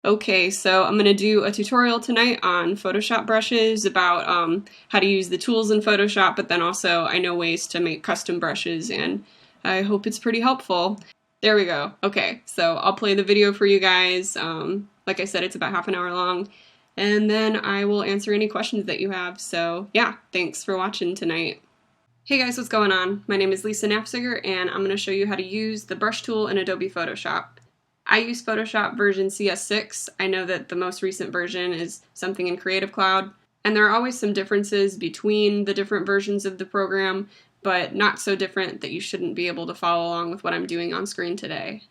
Okay, so I'm going to do a tutorial tonight on Photoshop brushes about how to use the tools in Photoshop, but then also I know ways to make custom brushes, and I hope it's pretty helpful. There we go. Okay, so I'll play the video for you guys. Like I said, it's about half an hour long, and then I will answer any questions that you have. So yeah, thanks for watching tonight. Hey guys, what's going on? My name is Lisa Naffziger, and I'm going to show you how to use the brush tool in Adobe Photoshop. I use Photoshop version CS6. I know that the most recent version is something in Creative Cloud, and there are always some differences between the different versions of the program, but not so different that you shouldn't be able to follow along with what I'm doing on screen today.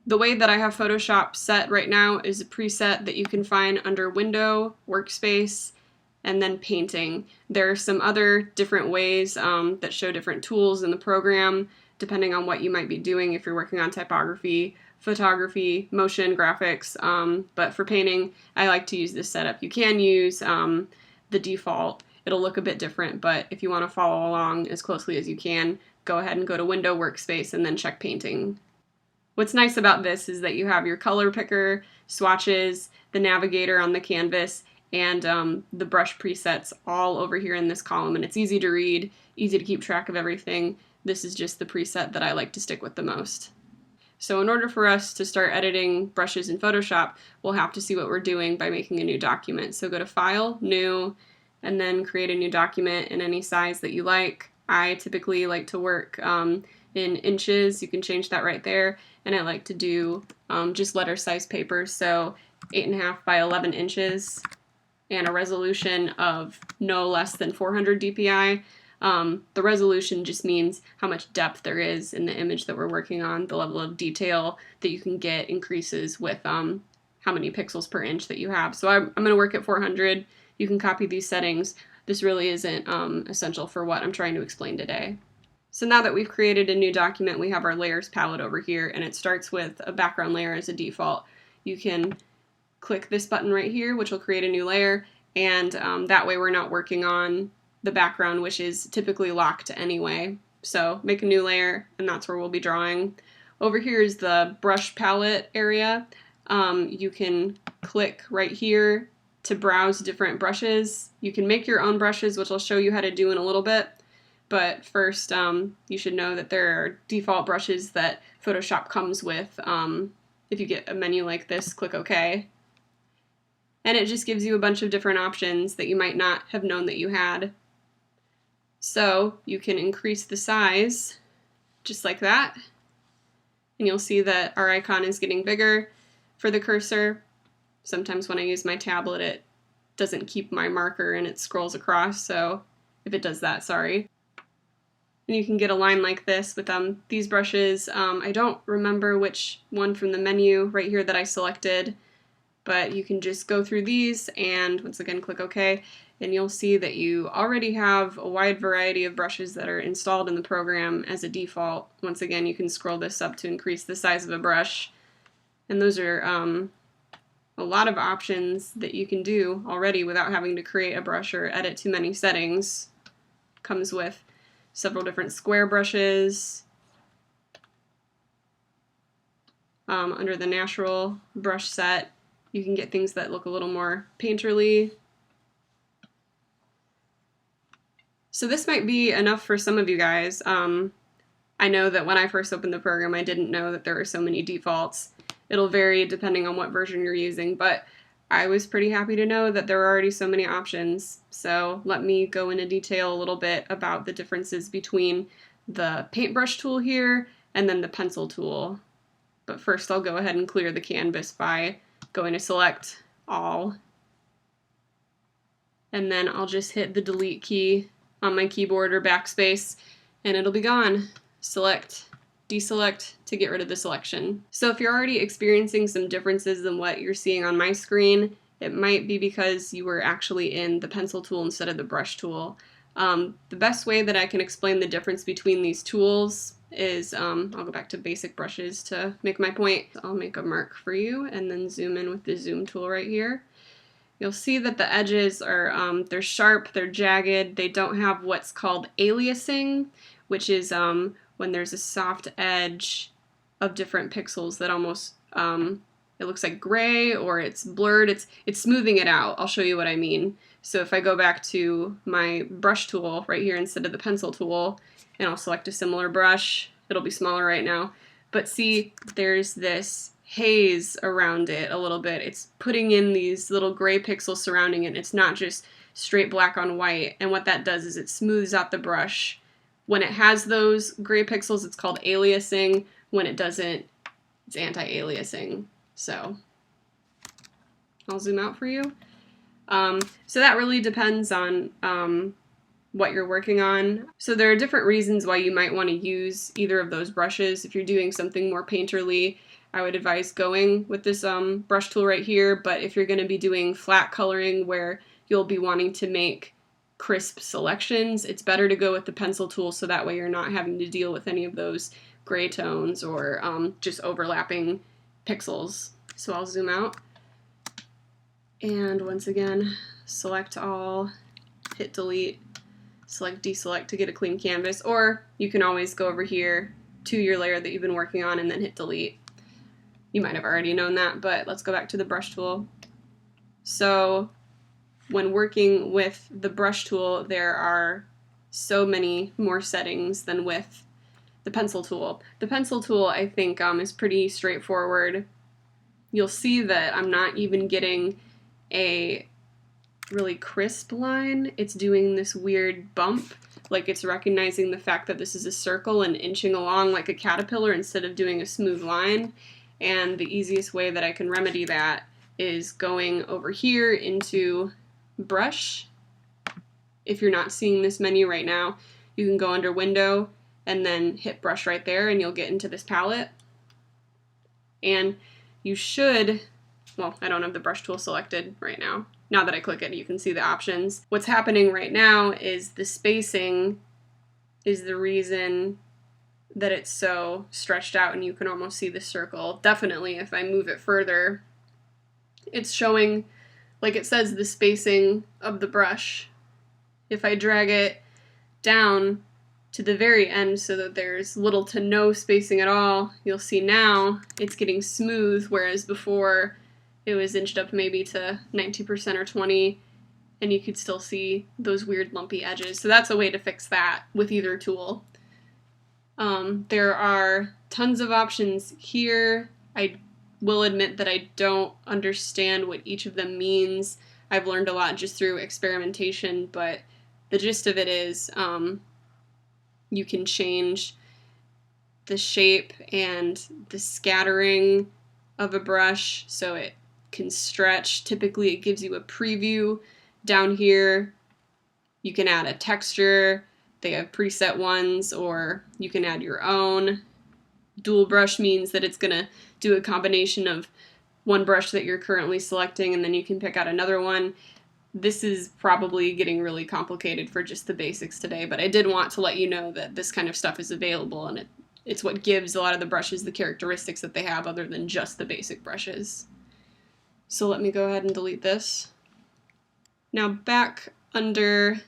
The way that I have Photoshop set right now is a preset that you can find under Window, Workspace, and then Painting. There are some other different ways that show different tools in the program, depending on what you might be doing if you're working on typography, photography, motion, graphics, but for painting, I like to use this setup. You can use the default. It'll look a bit different, but if you want to follow along as closely as you can, go ahead and go to Window, Workspace, and then check Painting. What's nice about this is that you have your color picker, swatches, the navigator on the canvas, and the brush presets all over here in this column, and it's easy to read, easy to keep track of everything. This is just the preset that I like to stick with the most. So in order for us to start editing brushes in Photoshop, we'll have to see what we're doing by making a new document. So go to File, New, and then create a new document in any size that you like. I typically like to work in inches. You can change that right there. And I like to do just letter size paper, so 8.5 by 11 inches and a resolution of no less than 400 dpi. The resolution just means how much depth there is in the image that we're working on. The level of detail that you can get increases with how many pixels per inch that you have. So I'm going to work at 400. You can copy these settings. This really isn't essential for what I'm trying to explain today. So now that we've created a new document, we have our layers palette over here, and it starts with a background layer as a default. You can click this button right here, which will create a new layer, and that way we're not working on the background, which is typically locked anyway. So make a new layer, and that's where we'll be drawing. Over here is the brush palette area. You can click right here to browse different brushes. You can make your own brushes, which I'll show you how to do in a little bit. But first, you should know that there are default brushes that Photoshop comes with. If you get a menu like this, click OK. And it just gives you a bunch of different options that you might not have known that you had. So you can increase the size just like that. And you'll see that our icon is getting bigger for the cursor. Sometimes when I use my tablet, it doesn't keep my marker and it scrolls across. So if it does that, sorry. And you can get a line like this with these brushes. I don't remember which one from the menu right here that I selected, but you can just go through these and once again click OK, and you'll see that you already have a wide variety of brushes that are installed in the program as a default. Once again, you can scroll this up to increase the size of a brush, and those are a lot of options that you can do already without having to create a brush or edit too many settings. Comes with several different square brushes. Under the natural brush set, you can get things that look a little more painterly. So this might be enough for some of you guys. I know that when I first opened the program, I didn't know that there were so many defaults. It'll vary depending on what version you're using, but I was pretty happy to know that there are already so many options. So let me go into detail a little bit about the differences between the paintbrush tool here and then the pencil tool. But first I'll go ahead and clear the canvas by going to select all. And then I'll just hit the delete key on my keyboard or backspace and it'll be gone. Select, deselect to get rid of the selection. So if you're already experiencing some differences than what you're seeing on my screen, it might be because you were actually in the pencil tool instead of the brush tool. The best way that I can explain the difference between these tools is, I'll go back to basic brushes to make my point. I'll make a mark for you and then zoom in with the zoom tool right here. You'll see that the edges are, they're sharp, they're jagged, they don't have what's called aliasing, which is when there's a soft edge of different pixels that almost it looks like gray or it's blurred. It's smoothing it out. I'll show you what I mean. So if I go back to my brush tool right here instead of the pencil tool, and I'll select a similar brush, it'll be smaller right now. But see, there's this haze around it a little bit. It's putting in these little gray pixels surrounding it. It's not just straight black on white. And what that does is it smooths out the brush. When it has those gray pixels, it's called aliasing. When it doesn't, it's anti-aliasing. So I'll zoom out for you. So that really depends on what you're working on. So there are different reasons why you might want to use either of those brushes. If you're doing something more painterly, I would advise going with this brush tool right here. But if you're going to be doing flat coloring where you'll be wanting to make crisp selections, it's better to go with the pencil tool so that way you're not having to deal with any of those gray tones or just overlapping pixels. So I'll zoom out. And once again, select all, hit delete, select deselect to get a clean canvas, or you can always go over here to your layer that you've been working on and then hit delete. You might have already known that, but let's go back to the brush tool. So when working with the brush tool, there are so many more settings than with the pencil tool. The pencil tool, I think, is pretty straightforward. You'll see that I'm not even getting a really crisp line. It's doing this weird bump, like it's recognizing the fact that this is a circle and inching along like a caterpillar instead of doing a smooth line. And the easiest way that I can remedy that is going over here into brush. If you're not seeing this menu right now, you can go under window and then hit brush right there and you'll get into this palette. And you should, well, I don't have the brush tool selected right now. Now that I click it, you can see the options. What's happening right now is the spacing is the reason that it's so stretched out and you can almost see the circle. Definitely, if I move it further, it's showing, like it says, the spacing of the brush. If I drag it down to the very end so that there's little to no spacing at all, you'll see now it's getting smooth, whereas before it was inched up maybe to 90% or 20%, and you could still see those weird lumpy edges. So that's a way to fix that with either tool. There are tons of options here. I will admit that I don't understand what each of them means. I've learned a lot just through experimentation, but the gist of it is you can change the shape and the scattering of a brush so it can stretch. Typically it gives you a preview down here. You can add a texture. They have preset ones, or you can add your own. Dual brush means that it's gonna do a combination of one brush that you're currently selecting and then you can pick out another one. This is probably getting really complicated for just the basics today, but I did want to let you know that this kind of stuff is available, and it's what gives a lot of the brushes the characteristics that they have other than just the basic brushes. So let me go ahead and delete this. Now back under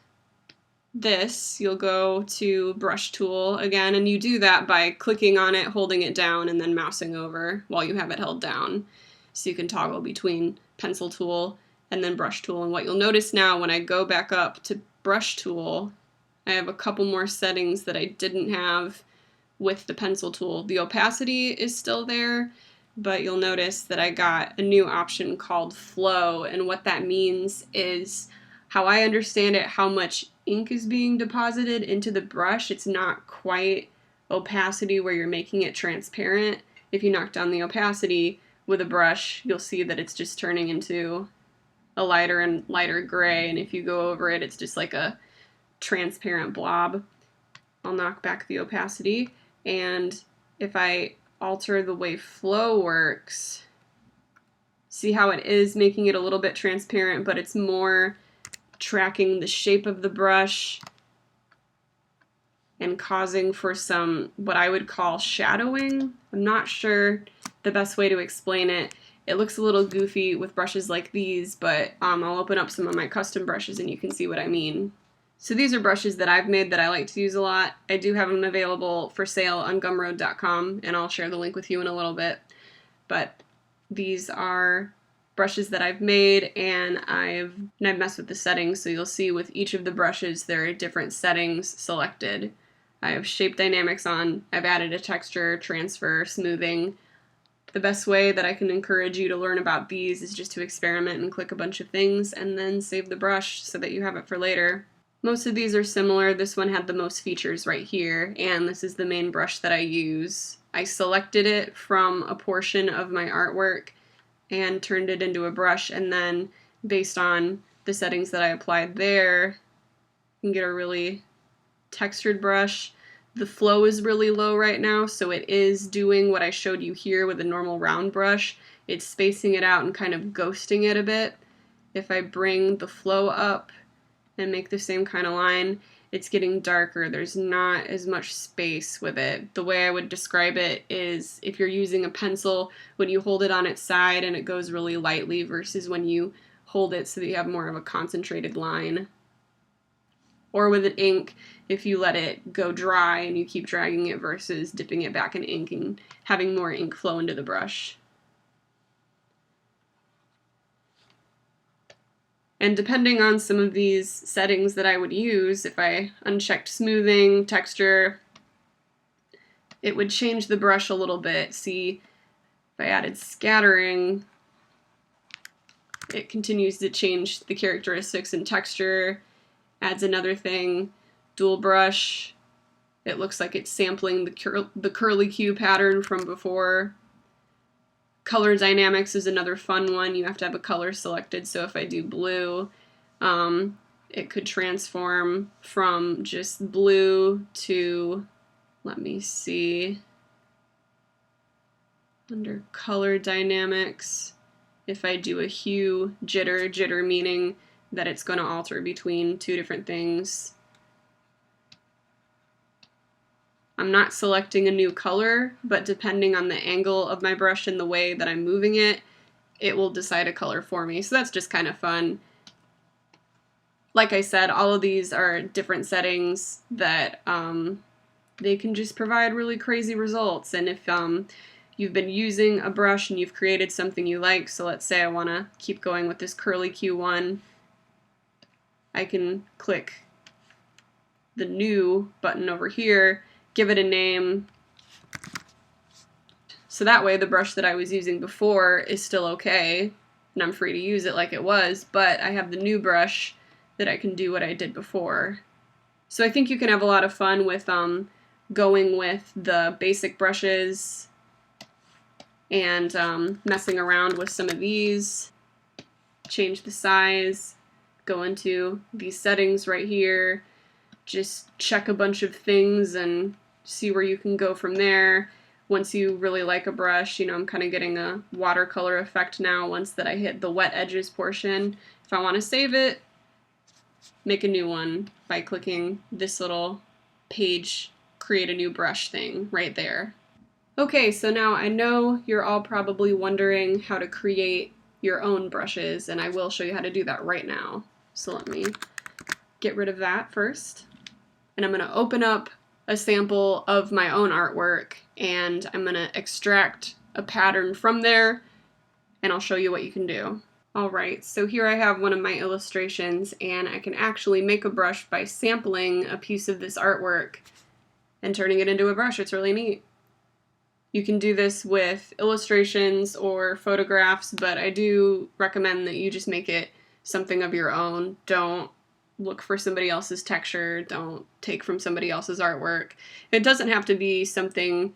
this, you'll go to brush tool again, and you do that by clicking on it, holding it down, and then mousing over while you have it held down. So you can toggle between pencil tool and then brush tool. And what you'll notice now when I go back up to brush tool, I have a couple more settings that I didn't have with the pencil tool. The opacity is still there, but you'll notice that I got a new option called flow, and what that means is, how I understand it, how much ink is being deposited into the brush. It's not quite opacity where you're making it transparent. If you knock down the opacity with a brush, you'll see that it's just turning into a lighter and lighter gray, and if you go over it, it's just like a transparent blob. I'll knock back the opacity, and if I alter the way flow works, see how it is making it a little bit transparent, but it's more tracking the shape of the brush and causing for some, what I would call, shadowing. I'm not sure the best way to explain it. It looks a little goofy with brushes like these, but I'll open up some of my custom brushes and you can see what I mean. So these are brushes that I've made that I like to use a lot. I do have them available for sale on gumroad.com, and I'll share the link with you in a little bit. But These are brushes that I've made, and I've messed with the settings, so you'll see with each of the brushes there are different settings selected. I have shape dynamics on, I've added a texture, transfer, smoothing. The best way that I can encourage you to learn about these is just to experiment and click a bunch of things and then save the brush so that you have it for later. Most of these are similar. This one had the most features right here, and this is the main brush that I use. I selected it from a portion of my artwork and turned it into a brush, and then based on the settings that I applied there, you can get a really textured brush. The flow is really low right now, so it is doing what I showed you here with a normal round brush. It's spacing it out and kind of ghosting it a bit. If I bring the flow up and make the same kind of line, it's getting darker. There's not as much space with it. The way I would describe it is if you're using a pencil, when you hold it on its side and it goes really lightly versus when you hold it so that you have more of a concentrated line. Or with an ink, if you let it go dry and you keep dragging it versus dipping it back in ink and having more ink flow into the brush. And depending on some of these settings that I would use, if I unchecked smoothing, texture, it would change the brush a little bit. See, if I added scattering, it continues to change the characteristics and texture, adds another thing. Dual brush, it looks like it's sampling the curly Q pattern from before. Color dynamics is another fun one. You have to have a color selected, so if I do blue, it could transform from just blue to, let me see, under color dynamics, if I do a hue jitter meaning that it's going to alter between two different things. I'm not selecting a new color, but depending on the angle of my brush and the way that I'm moving it, it will decide a color for me. So that's just kind of fun. Like I said, all of these are different settings that they can just provide really crazy results. And if you've been using a brush and you've created something you like, so let's say I want to keep going with this curly Q one, I can click the new button over here, give it a name, so that way the brush that I was using before is still okay, and I'm free to use it like it was, but I have the new brush that I can do what I did before. So I think you can have a lot of fun with going with the basic brushes and messing around with some of these. Change the size, go into these settings right here, just check a bunch of things and see where you can go from there. Once you really like a brush, you know, I'm kind of getting a watercolor effect now once that I hit the wet edges portion. If I want to save it, make a new one by clicking this little page, create a new brush thing right there. Okay, so now I know you're all probably wondering how to create your own brushes, and I will show you how to do that right now. So let me get rid of that first. And I'm going to open up a sample of my own artwork, and I'm going to extract a pattern from there, and I'll show you what you can do. Alright, so here I have one of my illustrations, and I can actually make a brush by sampling a piece of this artwork and turning it into a brush. It's really neat. You can do this with illustrations or photographs, but I do recommend that you just make it something of your own. Don't look for somebody else's texture. Don't take from somebody else's artwork. It doesn't have to be something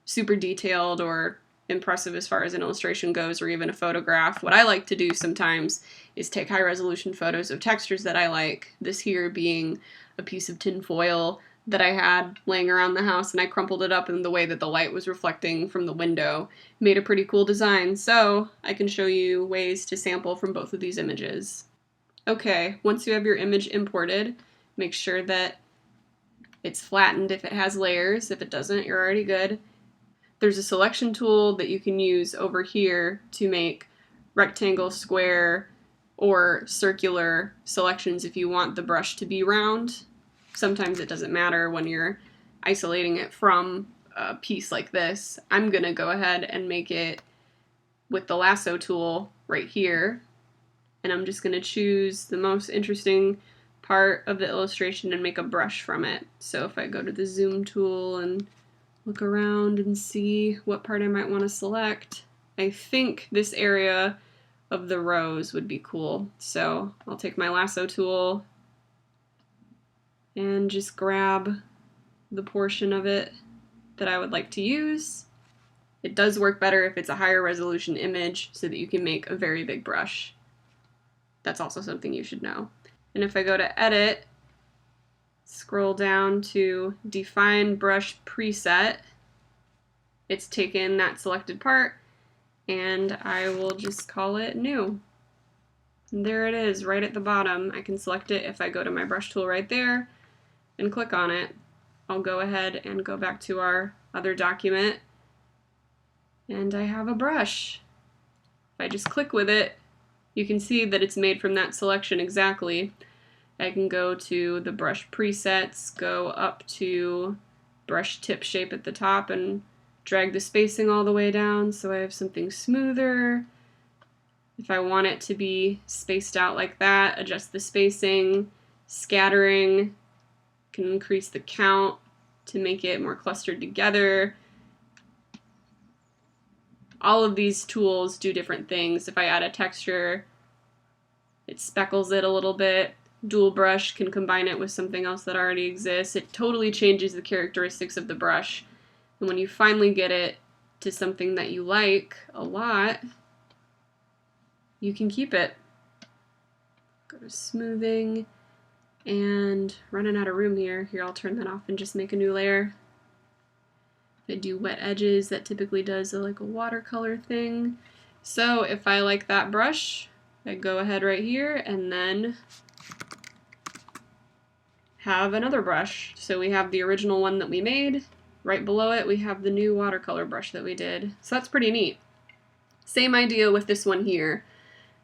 super detailed or impressive as far as an illustration goes, or even a photograph. What I like to do sometimes is take high-resolution photos of textures that I like, this here being a piece of tin foil that I had laying around the house, and I crumpled it up in the way that the light was reflecting from the window. Made a pretty cool design, so I can show you ways to sample from both of these images. Okay, once you have your image imported, make sure that it's flattened if it has layers. If it doesn't, you're already good. There's a selection tool that you can use over here to make rectangle, square, or circular selections if you want the brush to be round. Sometimes it doesn't matter when you're isolating it from a piece like this. I'm gonna go ahead and make it with the lasso tool right here, and I'm just going to choose the most interesting part of the illustration and make a brush from it. So if I go to the zoom tool and look around and see what part I might want to select, I think this area of the rose would be cool. So I'll take my lasso tool and just grab the portion of it that I would like to use. It does work better if it's a higher resolution image so that you can make a very big brush. That's also something you should know. And if I go to edit, scroll down to define brush preset, it's taken that selected part, and I will just call it new. And there it is, right at the bottom. I can select it if I go to my brush tool right there and click on it. I'll go ahead and go back to our other document, and I have a brush. If I just click with it, you can see that it's made from that selection exactly. I can go to the brush presets, go up to brush tip shape at the top, and drag the spacing all the way down so I have something smoother. If I want it to be spaced out like that, adjust the spacing, scattering, can increase the count to make it more clustered together. All of these tools do different things. If I add a texture, it speckles it a little bit. Dual brush can combine it with something else that already exists. It totally changes the characteristics of the brush. And when you finally get it to something that you like a lot, you can keep it. Go to smoothing, and running out of room here. Here, I'll turn that off and just make a new layer. I do wet edges, that typically does like a watercolor thing. So if I like that brush, I go ahead right here and then have another brush. So we have the original one that we made. Right below it, we have the new watercolor brush that we did. So that's pretty neat. Same idea with this one here.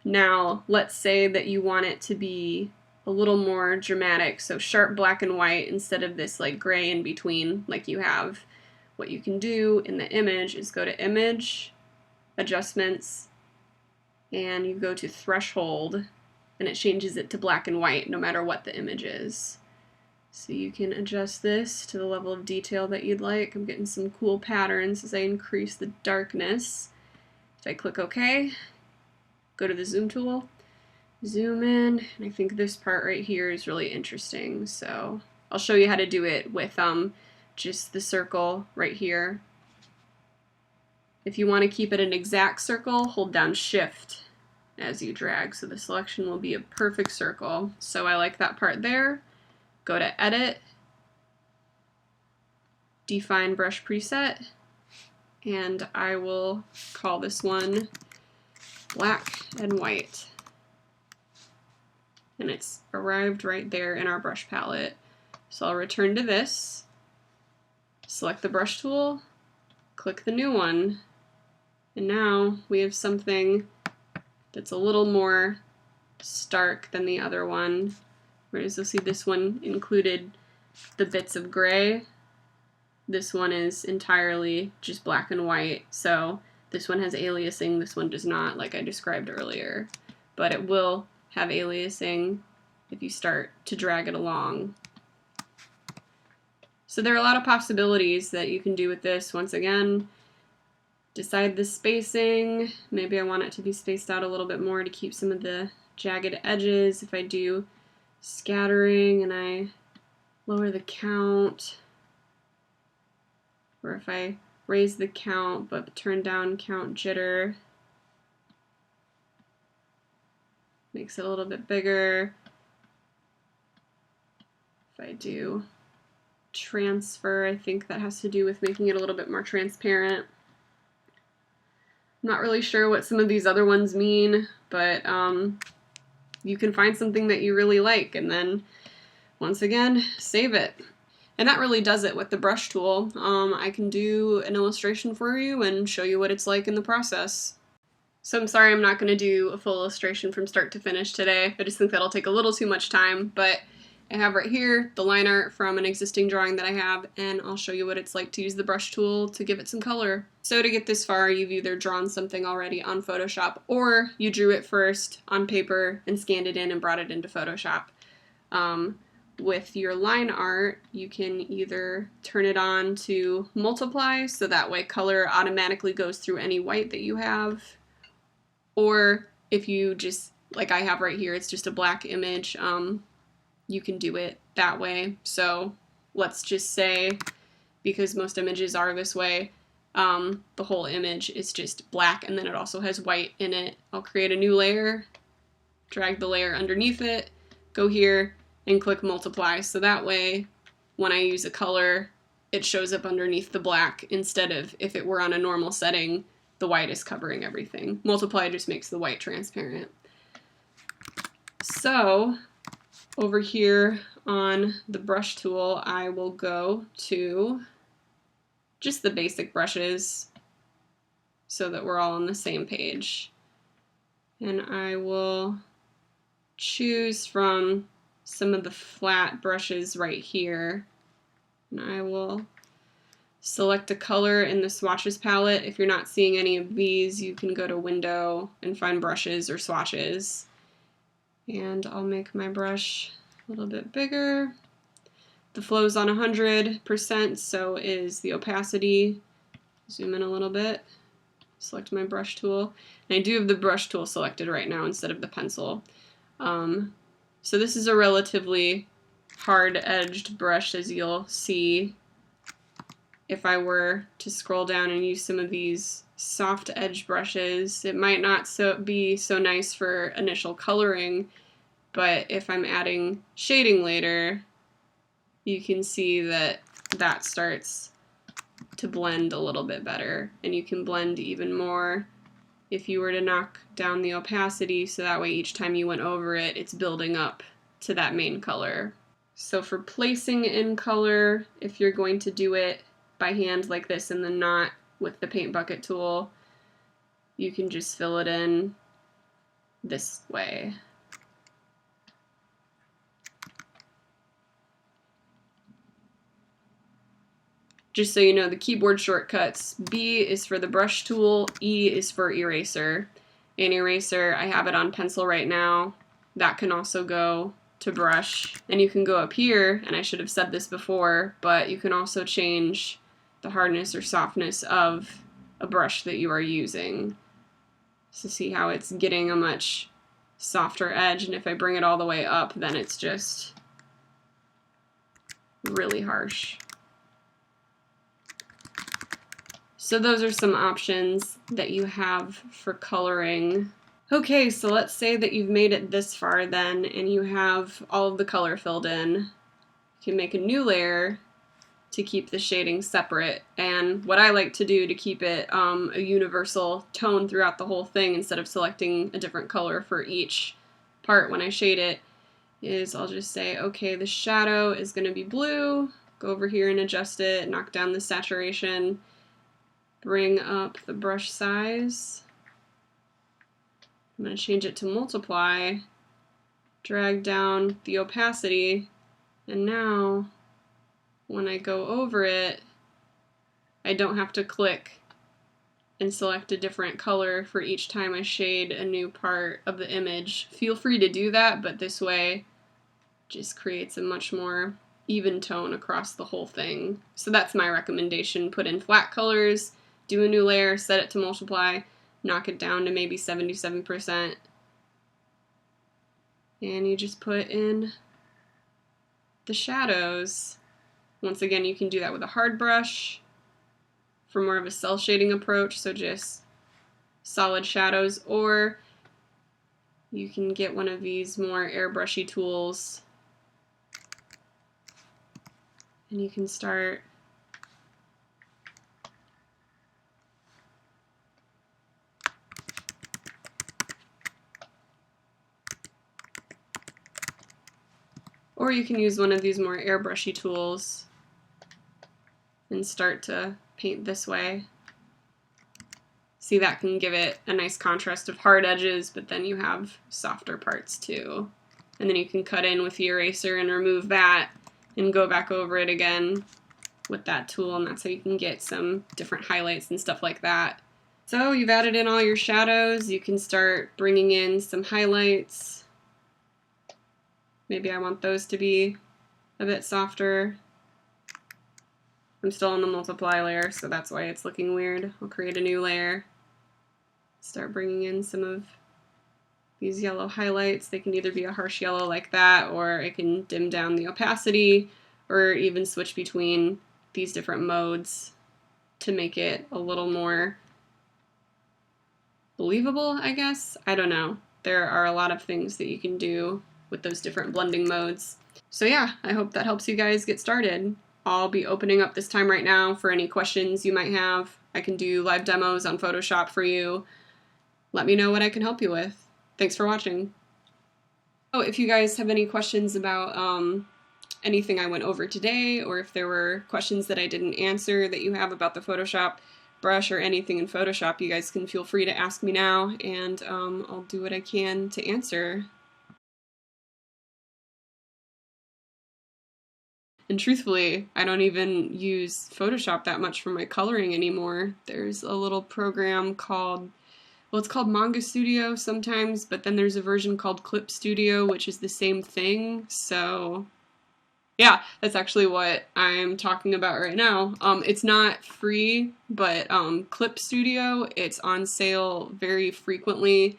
Now, let's say that you want it to be a little more dramatic, so sharp black and white instead of this like gray in between like you have. What you can do in the image is go to Image, Adjustments, and you go to Threshold, and it changes it to black and white no matter what the image is. So you can adjust this to the level of detail that you'd like. I'm getting some cool patterns as I increase the darkness. If I click OK, go to the zoom tool, zoom in, and I think this part right here is really interesting. So I'll show you how to do it with just the circle right here. If you want to keep it an exact circle, hold down Shift as you drag, so the selection will be a perfect circle. So I like that part there. Go to Edit, Define Brush Preset, and I will call this one Black and White. And it's arrived right there in our brush palette. So I'll return to this, select the brush tool, click the new one, and now we have something that's a little more stark than the other one. Whereas you'll see this one included the bits of gray. This one is entirely just black and white. So this one has aliasing, this one does not, like I described earlier. But it will have aliasing if you start to drag it along. So there are a lot of possibilities that you can do with this. Once again, decide the spacing. Maybe I want it to be spaced out a little bit more to keep some of the jagged edges. If I do scattering and I lower the count, or if I raise the count but turn down count jitter, makes it a little bit bigger. If I do transfer, I think that has to do with making it a little bit more transparent. I'm not really sure what some of these other ones mean, but you can find something that you really like and then once again save it. And that really does it with the brush tool. I can do an illustration for you and show you what it's like in the process. So I'm sorry I'm not going to do a full illustration from start to finish today. I just think that'll take a little too much time, but I have right here the line art from an existing drawing that I have, and I'll show you what it's like to use the brush tool to give it some color. So to get this far, you've either drawn something already on Photoshop, or you drew it first on paper and scanned it in and brought it into Photoshop. With your line art, you can either turn it on to multiply, so that way color automatically goes through any white that you have, or if you just, like I have right here, it's just a black image, you can do it that way. So let's just say, because most images are this way, the whole image is just black and then it also has white in it. I'll create a new layer, drag the layer underneath it, go here and click multiply, so that way when I use a color it shows up underneath the black instead of, if it were on a normal setting, the white is covering everything. Multiply just makes the white transparent. So over here on the brush tool, I will go to just the basic brushes so that we're all on the same page. And I will choose from some of the flat brushes right here. And I will select a color in the swatches palette. If you're not seeing any of these, you can go to Window and find brushes or swatches. And I'll make my brush a little bit bigger. The flow's on 100%, so is the opacity. Zoom in a little bit. Select my brush tool. And I do have the brush tool selected right now instead of the pencil. So this is a relatively hard-edged brush, as you'll see. If I were to scroll down and use some of these soft edge brushes, it might not be so nice for initial coloring, but if I'm adding shading later, you can see that that starts to blend a little bit better, and you can blend even more if you were to knock down the opacity, so that way each time you went over it, it's building up to that main color. So for placing in color, if you're going to do it by hand like this and then not with the paint bucket tool, you can just fill it in this way. Just so you know, the keyboard shortcuts, B is for the brush tool, E is for eraser. And eraser, I have it on pencil right now. That can also go to brush. And you can go up here, and I should have said this before, but you can also change the hardness or softness of a brush that you are using. So see how it's getting a much softer edge, and if I bring it all the way up, then it's just really harsh. So those are some options that you have for coloring. Okay, so let's say that you've made it this far then, and you have all of the color filled in. You can make a new layer to keep the shading separate, and what I like to do to keep it a universal tone throughout the whole thing instead of selecting a different color for each part when I shade it is I'll just say, okay, the shadow is going to be blue, go over here and adjust it, knock down the saturation, bring up the brush size. I'm going to change it to multiply, drag down the opacity, and now when I go over it, I don't have to click and select a different color for each time I shade a new part of the image. Feel free to do that, but this way just creates a much more even tone across the whole thing. So that's my recommendation. Put in flat colors, do a new layer, set it to multiply, knock it down to maybe 77%, and you just put in the shadows. Once again, you can do that with a hard brush for more of a cell shading approach, so just solid shadows, or you can get one of these more airbrushy tools and you can start or you can use one of these more airbrushy tools and start to paint this way. See, that can give it a nice contrast of hard edges, but then you have softer parts too. and then you can cut in with the eraser and remove that and go back over it again with that tool, and that's how you can get some different highlights and stuff like that. So you've added in all your shadows, you can start bringing in some highlights. Maybe I want those to be a bit softer. I'm still on the multiply layer, so that's why it's looking weird. I'll create a new layer. Start bringing in some of these yellow highlights. They can either be a harsh yellow like that, or it can dim down the opacity, or even switch between these different modes to make it a little more believable, I guess. I don't know. There are a lot of things that you can do with those different blending modes. So yeah, I hope that helps you guys get started. I'll be opening up this time right now for any questions you might have. I can do live demos on Photoshop for you. Let me know what I can help you with. Thanks for watching. Oh, if you guys have any questions about anything I went over today, or if there were questions that I didn't answer that you have about the Photoshop brush or anything in Photoshop, you guys can feel free to ask me now, and I'll do what I can to answer. And truthfully, I don't even use Photoshop that much for my coloring anymore. There's a little program called, well, it's called Manga Studio sometimes, but then there's a version called Clip Studio, which is the same thing. So yeah, that's actually what I'm talking about right now. It's not free, but Clip Studio, it's on sale very frequently,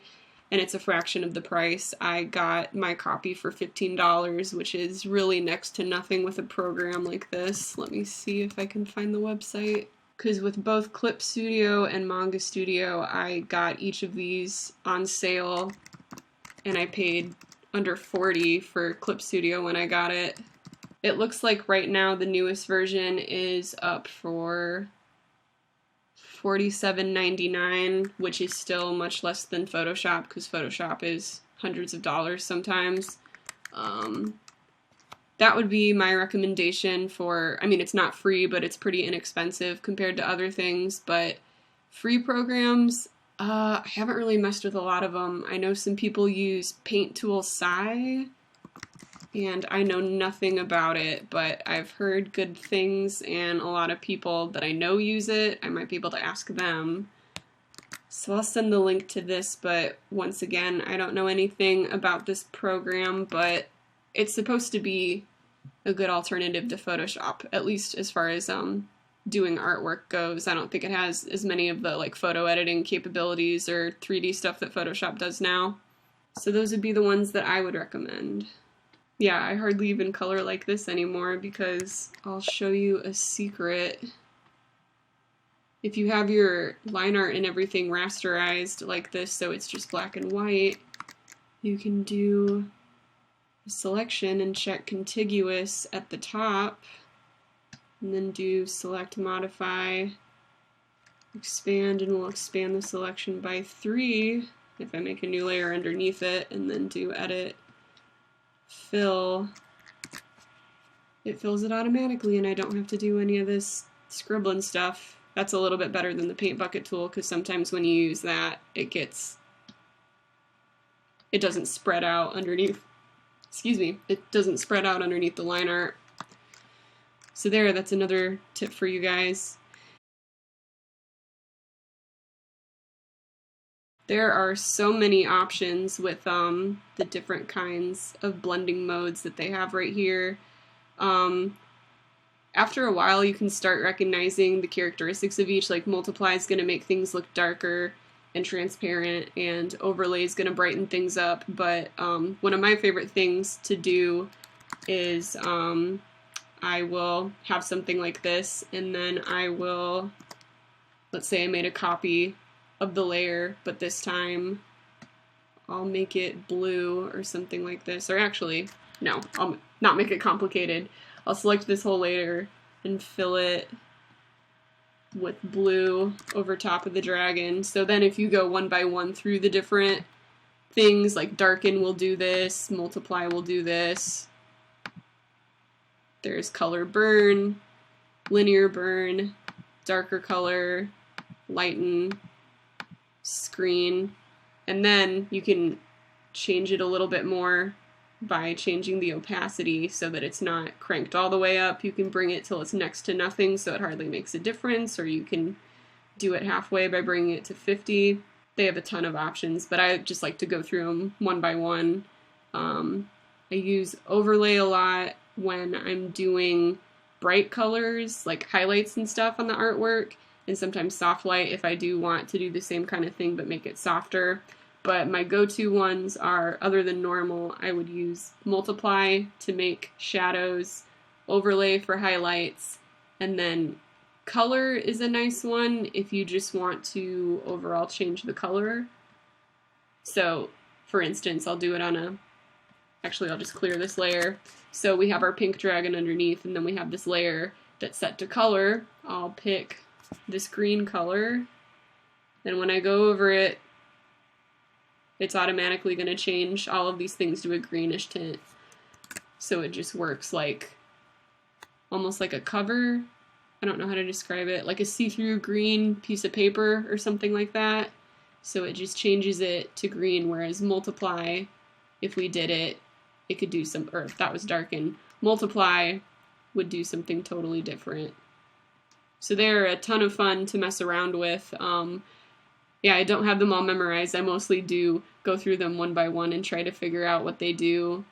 and it's a fraction of the price. I got my copy for $15, which is really next to nothing with a program like this. Let me see if I can find the website. Because with both Clip Studio and Manga Studio, I got each of these on sale, and I paid under $40 for Clip Studio when I got it. It looks like right now the newest version is up for $47.99, which is still much less than Photoshop, because Photoshop is hundreds of dollars sometimes. That would be my recommendation for, I mean, it's not free, but it's pretty inexpensive compared to other things, but free programs, I haven't really messed with a lot of them. I know some people use Paint Tool Sci, and I know nothing about it, but I've heard good things, and a lot of people that I know use it. I might be able to ask them. So I'll send the link to this, but once again, I don't know anything about this program, but it's supposed to be a good alternative to Photoshop, at least as far as doing artwork goes. I don't think it has as many of the like photo editing capabilities or 3D stuff that Photoshop does now. So those would be the ones that I would recommend. Yeah, I hardly even color like this anymore because I'll show you a secret. If you have your line art and everything rasterized like this, so it's just black and white, you can do a selection and check contiguous at the top, and then do select, modify, expand, and we'll expand the selection by 3 if I make a new layer underneath it, and then do edit, fill. It fills it automatically and I don't have to do any of this scribbling stuff. That's a little bit better than the paint bucket tool, because sometimes when you use that, it doesn't spread out underneath, it doesn't spread out underneath the line art. So that's another tip for you guys. There are so many options with the different kinds of blending modes that they have right here. After a while, you can start recognizing the characteristics of each, like multiply is going to make things look darker and transparent, and overlay is going to brighten things up. But one of my favorite things to do is I will have something like this, and then I will, let's say I made a copy of the layer, but this time I'll make it blue or something like this. Or actually, no, I'll not make it complicated. I'll select this whole layer and fill it with blue over top of the dragon. So then if you go one by one through the different things, like darken will do this, multiply will do this. There's color burn, linear burn, darker color, lighten, screen, and then you can change it a little bit more by changing the opacity so that it's not cranked all the way up. You can bring it till it's next to nothing so it hardly makes a difference, or you can do it halfway by bringing it to 50. They have a ton of options, but I just like to go through them one by one. I use overlay a lot when I'm doing bright colors, like highlights and stuff on the artwork, and sometimes soft light if I do want to do the same kind of thing but make it softer. But my go-to ones are, other than normal, I would use multiply to make shadows, overlay for highlights, and then color is a nice one if you just want to overall change the color. So, for instance, I'll do it on a... Actually, I'll just clear this layer. So we have our pink dragon underneath, and then we have this layer that's set to color. I'll pick this green color, and when I go over it, it's automatically going to change all of these things to a greenish tint. So it just works like, almost like a cover. I don't know how to describe it, like a see-through green piece of paper or something like that. So it just changes it to green, whereas multiply, if we did it, it could do some, or if that was darken, multiply would do something totally different. So they're a ton of fun to mess around with. Yeah, I don't have them all memorized. I mostly do go through them one by one and try to figure out what they do.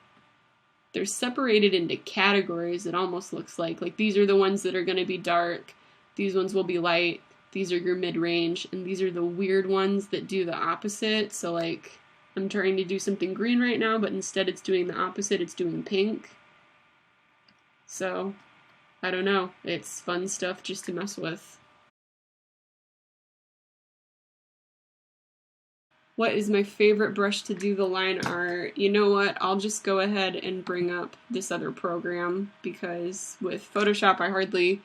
They're separated into categories, it almost looks like. Like, these are the ones that are going to be dark, these ones will be light, these are your mid-range, and these are the weird ones that do the opposite. So, like, I'm trying to do something green right now, but instead it's doing the opposite, it's doing pink. So, I don't know. It's fun stuff just to mess with. What is my favorite brush to do the line art? You know what? I'll just go ahead and bring up this other program, because with Photoshop I hardly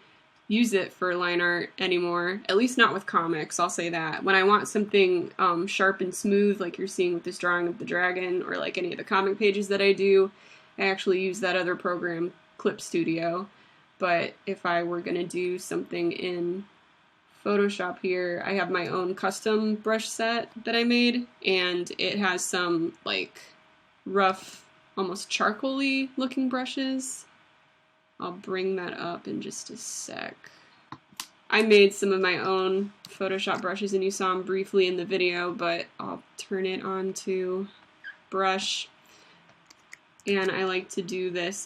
use it for line art anymore. At least not with comics, I'll say that. When I want something sharp and smooth, like you're seeing with this drawing of the dragon, or like any of the comic pages that I do, I actually use that other program, Clip Studio. But if I were going to do something in Photoshop here, I have my own custom brush set that I made, and it has some like rough, almost charcoal-y looking brushes. I'll bring that up in just a sec. I made some of my own Photoshop brushes, and you saw them briefly in the video, but I'll turn it on to brush. And I like to do this,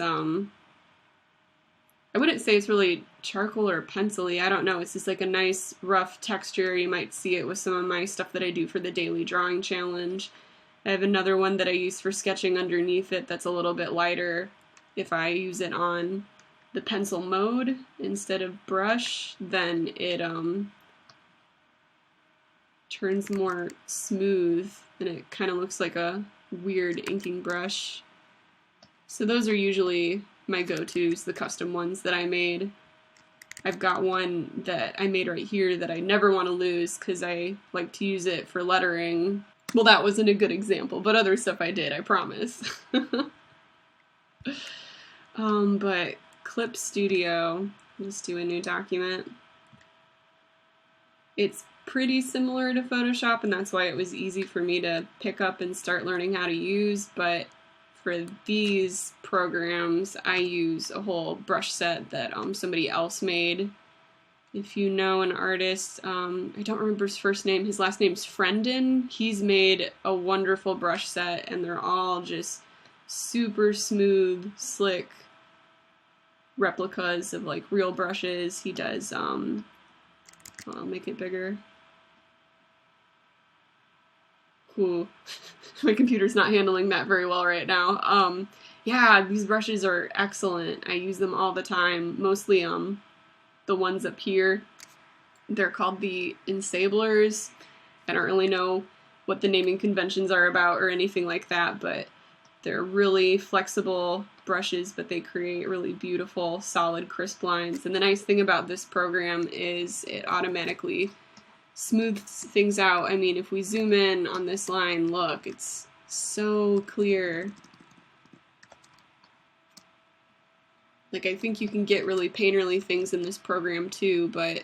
I wouldn't say it's really charcoal or pencil-y, I don't know, it's just like a nice rough texture. You might see it with some of my stuff that I do for the daily drawing challenge. I have another one that I use for sketching underneath it that's a little bit lighter. If I use it on the pencil mode instead of brush, then it turns more smooth, and it kind of looks like a weird inking brush. So those are usually my go-tos, the custom ones that I made. I've got one that I made right here that I never want to lose because I like to use it for lettering. Well, that wasn't a good example, but other stuff I did, I promise. But Clip Studio, let's do a new document. It's pretty similar to Photoshop, and that's why it was easy for me to pick up and start learning how to use, but for these programs, I use a whole brush set that somebody else made. If you know an artist, I don't remember his first name, his last name's Friendin. He's made a wonderful brush set, and they're all just super smooth, slick replicas of like real brushes. He does, I'll make it bigger. Ooh, my computer's not handling that very well right now. Yeah, these brushes are excellent. I use them all the time. Mostly the ones up here. They're called the Ensablers. I don't really know what the naming conventions are about or anything like that, but they're really flexible brushes, but they create really beautiful, solid, crisp lines. And the nice thing about this program is it automatically smooths things out. I mean, if we zoom in on this line, look, it's so clear. Like, I think you can get really painterly things in this program too, but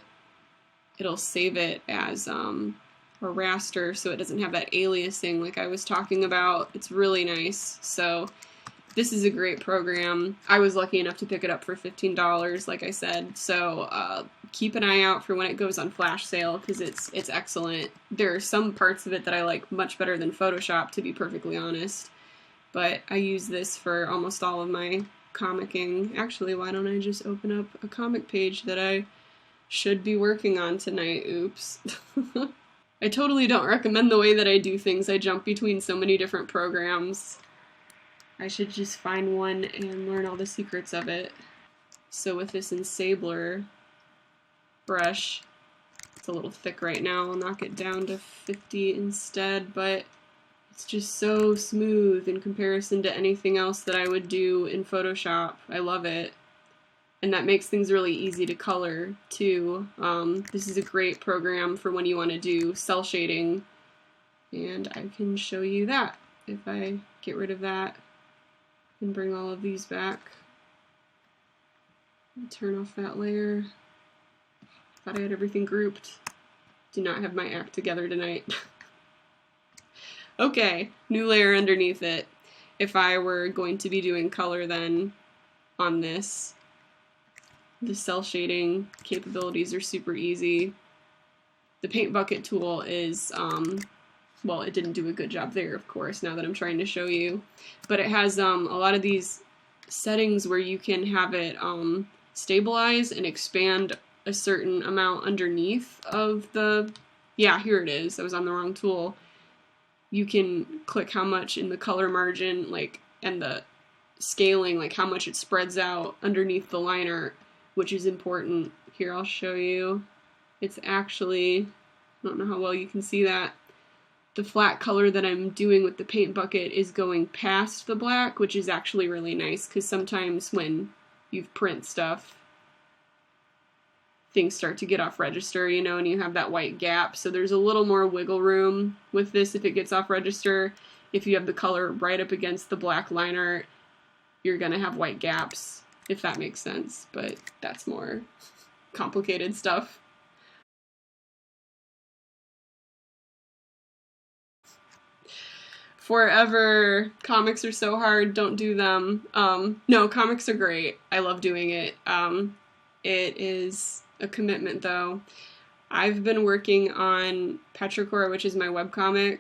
it'll save it as a raster so it doesn't have that aliasing like I was talking about. It's really nice. So this is a great program. I was lucky enough to pick it up for $15, like I said, so keep an eye out for when it goes on flash sale, because it's excellent. There are some parts of it that I like much better than Photoshop, to be perfectly honest, but I use this for almost all of my comicking. Actually, why don't I just open up a comic page that I should be working on tonight? Oops. I totally don't recommend the way that I do things. I jump between so many different programs. I should just find one and learn all the secrets of it. So with this Ensabler brush, it's a little thick right now. I'll knock it down to 50 instead, but it's just so smooth in comparison to anything else that I would do in Photoshop. I love it. And that makes things really easy to color, too. This is a great program for when you want to do cell shading. And I can show you that if I get rid of that and bring all of these back. Turn off that layer. Thought I had everything grouped. Do not have my act together tonight. Okay, new layer underneath it. If I were going to be doing color then on this, the cell shading capabilities are super easy. The paint bucket tool is, well, it didn't do a good job there, of course, now that I'm trying to show you. But it has a lot of these settings where you can have it stabilize and expand a certain amount underneath of the, yeah, here it is. I was on the wrong tool. You can click how much in the color margin, like, and the scaling, like how much it spreads out underneath the liner, which is important. Here, I'll show you. It's actually, I don't know how well you can see that. The flat color that I'm doing with the paint bucket is going past the black, which is actually really nice, because sometimes when you print stuff, things start to get off register, you know, and you have that white gap. So there's a little more wiggle room with this if it gets off register. If you have the color right up against the black liner, you're gonna have white gaps, if that makes sense, but that's more complicated stuff. Forever, comics are so hard, don't do them. No, comics are great. I love doing it. It is a commitment though. I've been working on Petrichor, which is my webcomic.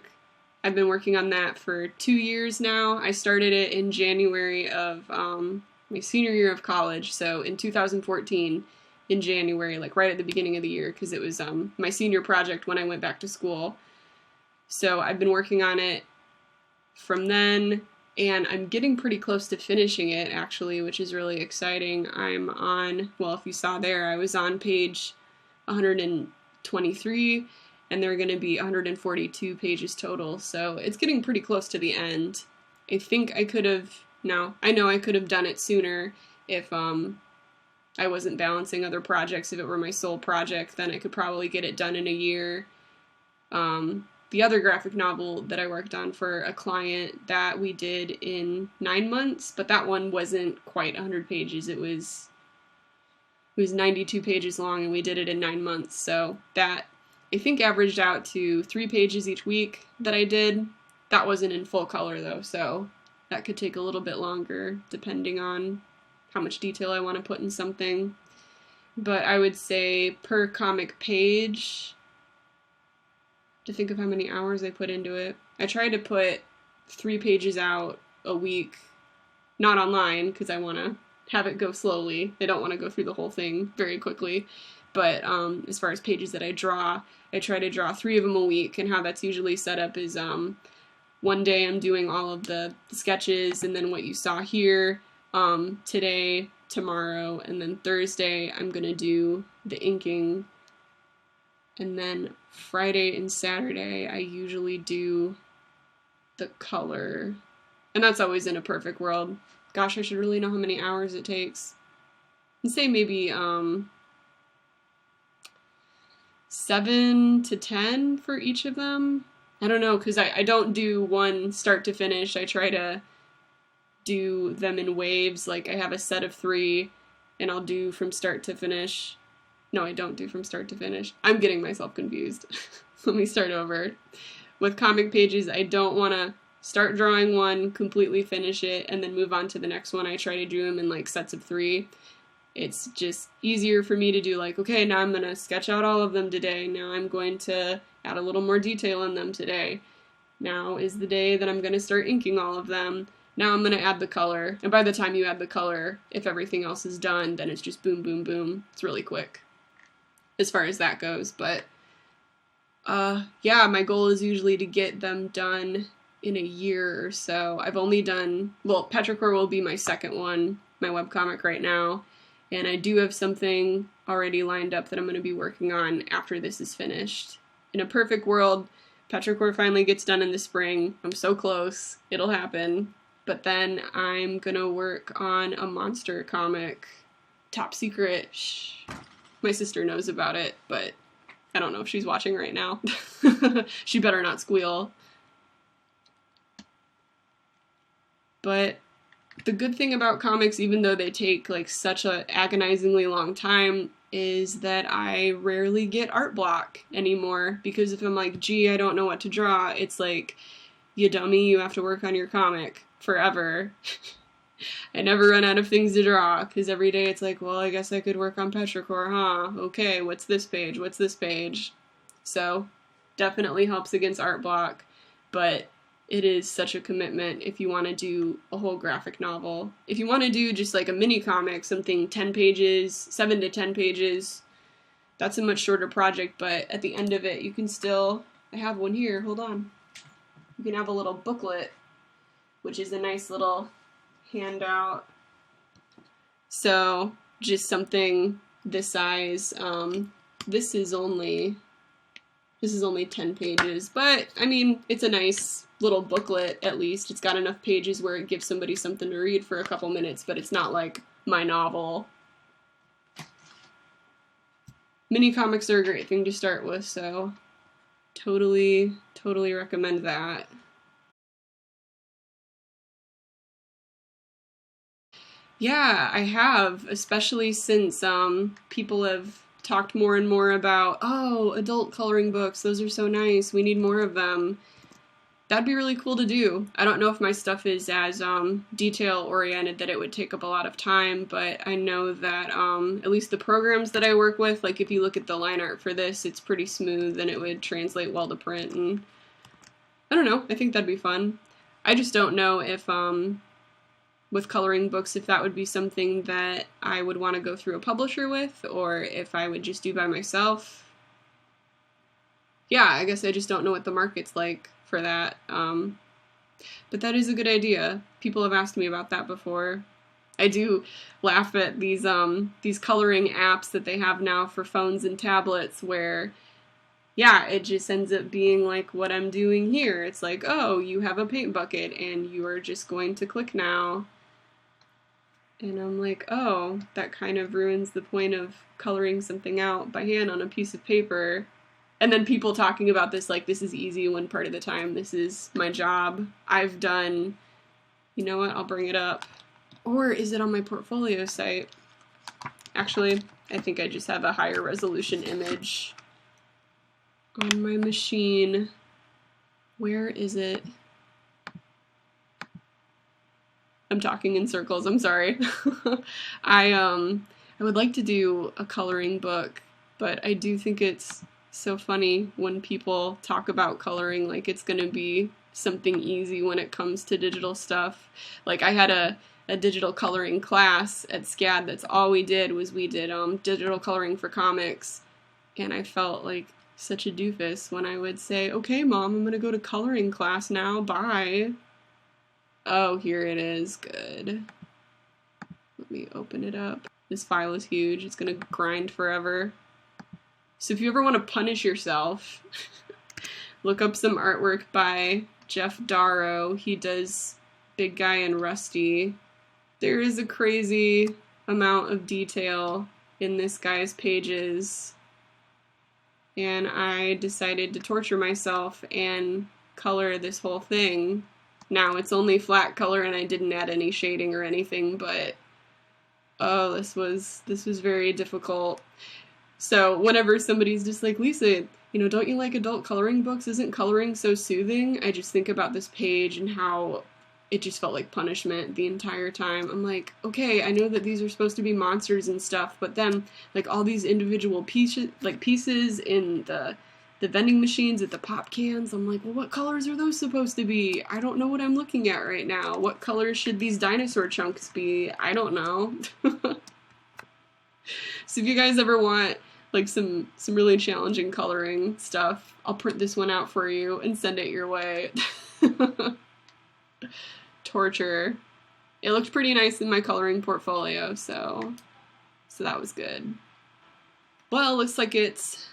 I've been working on that for 2 years now. I started it in January of my senior year of college, so in 2014, in January, like right at the beginning of the year, because it was my senior project when I went back to school. So I've been working on it from then, and I'm getting pretty close to finishing it, actually, which is really exciting. I'm on, well, if you saw there, I was on page 123, and there are going to be 142 pages total, so it's getting pretty close to the end. I think I could have, no, I know I could have done it sooner if I wasn't balancing other projects. If it were my sole project, then I could probably get it done in a year. The other graphic novel that I worked on for a client, that we did in 9 months, but that one wasn't quite 100 pages. It was 92 pages long, and we did it in 9 months, so that, I think, averaged out to 3 pages each week that I did. That wasn't in full color, though, so that could take a little bit longer, depending on how much detail I want to put in something. But I would say per comic page, to think of how many hours I put into it. I try to put 3 pages out a week, not online, because I want to have it go slowly. I don't want to go through the whole thing very quickly. But as far as pages that I try to draw 3 of them a week, and how that's usually set up is one day I'm doing all of the sketches, and then what you saw here, today, tomorrow, and then Thursday I'm going to do the inking. And then Friday and Saturday, I usually do the color. And that's always in a perfect world. Gosh, I should really know how many hours it takes. I'd say maybe 7 to 10 for each of them. I don't know, because I don't do one start to finish. I try to do them in waves. Like, I have a set of 3, and I'll do from start to finish. No, I don't do from start to finish. I'm getting myself confused. Let me start over. With comic pages, I don't want to start drawing one, completely finish it, and then move on to the next one. I try to do them in like sets of 3. It's just easier for me to do like, okay, now I'm going to sketch out all of them today. Now I'm going to add a little more detail in them today. Now is the day that I'm going to start inking all of them. Now I'm going to add the color. And by the time you add the color, if everything else is done, then it's just boom, boom, boom. It's really quick as far as that goes. But yeah, my goal is usually to get them done in a year or so. I've only done, well, Petrichor will be my second one, my webcomic right now. And I do have something already lined up that I'm going to be working on after this is finished. In a perfect world, Petrichor finally gets done in the spring. I'm so close. It'll happen. But then I'm going to work on a monster comic. Top secret. Shh. My sister knows about it, but I don't know if she's watching right now. She better not squeal. But the good thing about comics, even though they take like such a agonizingly long time, is that I rarely get art block anymore, because if I'm like, gee, I don't know what to draw, it's like, you dummy, you have to work on your comic forever. I never run out of things to draw, because every day it's like, well, I guess I could work on Petrichor, huh? Okay, what's this page? What's this page? So, definitely helps against art block, but it is such a commitment if you want to do a whole graphic novel. If you want to do just like a mini comic, something 10 pages, 7 to 10 pages, that's a much shorter project, but at the end of it, you can still, I have one here, hold on. You can have a little booklet, which is a nice little handout. So, just something this size. This is only 10 pages, but I mean, it's a nice little booklet at least. It's got enough pages where it gives somebody something to read for a couple minutes, but it's not like my novel. Mini comics are a great thing to start with, so totally recommend that. Yeah, I have, especially since people have talked more and more about, oh, adult coloring books, those are so nice, we need more of them. That'd be really cool to do. I don't know if my stuff is as detail-oriented that it would take up a lot of time, but I know that at least the programs that I work with, like if you look at the line art for this, it's pretty smooth and it would translate well to print, and I don't know, I think that'd be fun. I just don't know if, with coloring books, if that would be something that I would want to go through a publisher with, or if I would just do by myself. Yeah, I guess I just don't know what the market's like for that. But that is a good idea. People have asked me about that before. I do laugh at these coloring apps that they have now for phones and tablets where, yeah, it just ends up being like what I'm doing here. It's like, oh, you have a paint bucket and you are just going to click now. And I'm like, oh, that kind of ruins the point of coloring something out by hand on a piece of paper. And then people talking about this like this is easy one part of the time. This is my job. I've done, you know what, I'll bring it up. Or is it on my portfolio site? Actually, I think I just have a higher resolution image on my machine. Where is it? I'm talking in circles, I'm sorry. I would like to do a coloring book, but I do think it's so funny when people talk about coloring like it's gonna be something easy when it comes to digital stuff. Like I had a digital coloring class at SCAD that's all we did was we did digital coloring for comics, and I felt like such a doofus when I would say, okay mom, I'm gonna go to coloring class now, bye. Oh, here it is, good. Let me open it up. This file is huge, it's gonna grind forever. So if you ever want to punish yourself, look up some artwork by Jeff Darrow. He does Big Guy and Rusty. There is a crazy amount of detail in this guy's pages, and I decided to torture myself and color this whole thing. Now it's only flat color and I didn't add any shading or anything, but oh, this was very difficult. So whenever somebody's just like, Lisa, you know, don't you like adult coloring books? Isn't coloring so soothing? I just think about this page and how it just felt like punishment the entire time. I'm like, okay, I know that these are supposed to be monsters and stuff, but then like all these individual pieces in the vending machines at the pop cans, I'm like, well, what colors are those supposed to be? I don't know what I'm looking at right now. What colors should these dinosaur chunks be? I don't know. So if you guys ever want like some really challenging coloring stuff, I'll print this one out for you and send it your way. Torture. It looked pretty nice in my coloring portfolio, so that was good. Well, looks like it's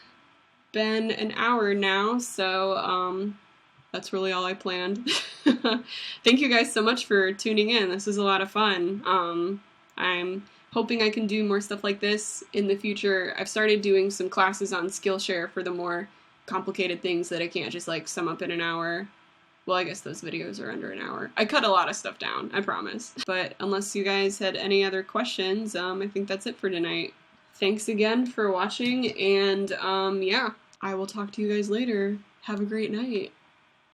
been an hour now, so that's really all I planned. Thank you guys so much for tuning in. This was a lot of fun. I'm hoping I can do more stuff like this in the future. I've started doing some classes on Skillshare for the more complicated things that I can't just like sum up in an hour. Well, I guess those videos are under an hour. I cut a lot of stuff down, I promise. But unless you guys had any other questions, I think that's it for tonight. Thanks again for watching, and yeah, I will talk to you guys later. Have a great night.